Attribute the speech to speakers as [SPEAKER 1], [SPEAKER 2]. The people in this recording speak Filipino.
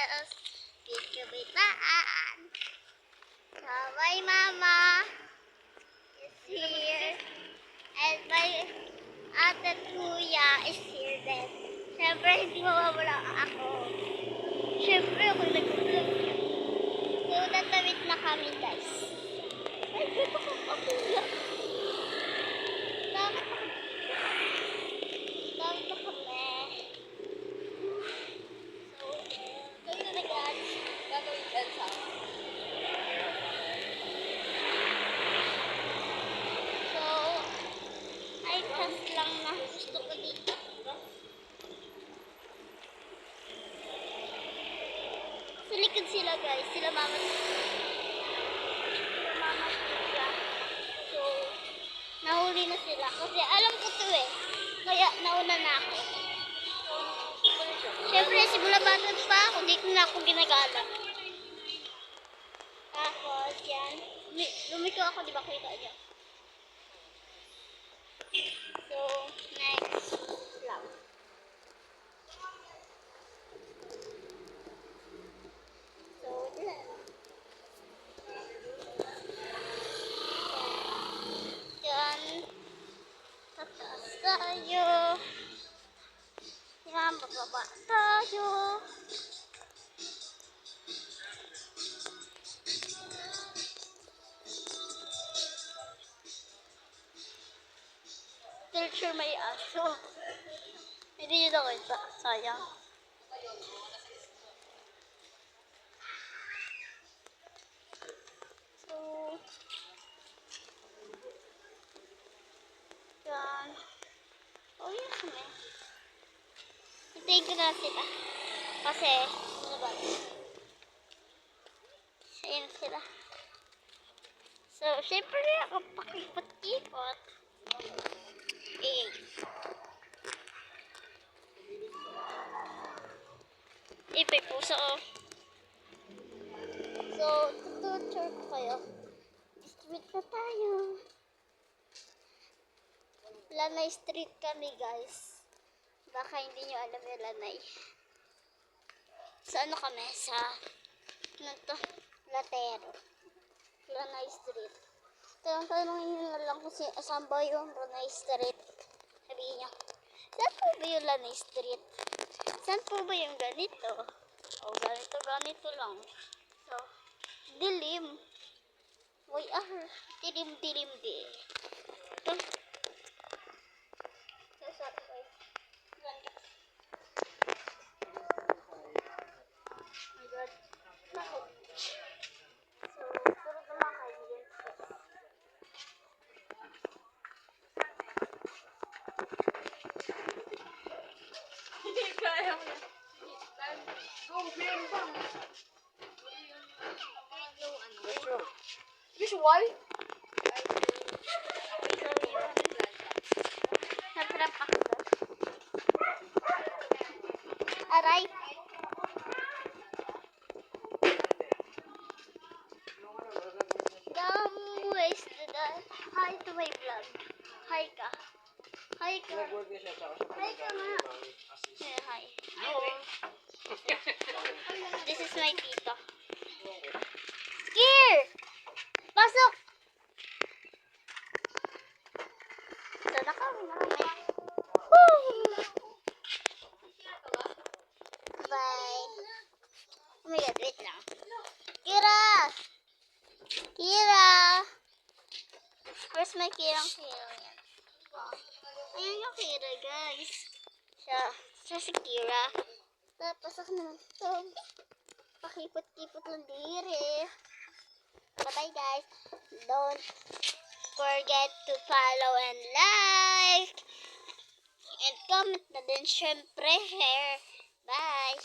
[SPEAKER 1] Princess, Kabitaan. My mama is here. And my ate kuya is here din. Siyempre, hindi mawawala ako. Siyempre, ako nag-vlog. So, natawid na kami, guys. Ay, dito ko kapula. Dami na kami. So, ganito na guys. Gagawin dyan sa So, ay kas lang na gusto ko dito. Sa likod sila guys. Sila mama sila. So, nahuli na sila. Kasi alam ko to eh. Kaya nauna na ako. Siyempre, simula bata pa ako, dito na ako ginagala. Tapos, yan. Lumiko ako, di ba kita niya? So, next lang. So, yan. Yan. Tataas tayo. Yan, bababa tayo. Picture may aso. Hindi nyo nakita. Sayang. So, yan. Oh, yes, man. Hintayin ko na sila. Kasi, ano ba? Ayan sila. So, syempre ako pakipot-ipot. Eh. May puso oh. So, tututur ko kayo. Street na tayo. Lanay Street kami guys. Baka hindi nyo alam yung Lanay. Sa ano kami? Sa ano to? Latero. Lanay Street. Tanongin nyo na lang kung saan ba yung Lanay Street. Sabihin nyo, saan po ba yung Lanay Street? Saan po ba yung ganito? O ganito lang. So, dilim. Uy, dilim-dilim din. Ito. Sorry. Ganda. My God. Bakit? So, puro naman kaibigan. Hindi kaya mo na. Gumpiyan ba? Visual? Natrap ako. Aray. Wasted. Hi to my vlog. Hi ka. Hi ka. Hi ka nga. Hi. This is my tito. Here! Pasok! Sana ka. Woo! Bye. Oh my God, wait lang. Kira! Kira! Where's my kirang yan? Oh. Ayun yung Kira, guys. Siya si Kira. Tapos ako naman ito. Pakipot-kipot ng diri. Bye guys. Don't forget to follow and like. And comment na din syempre. Bye.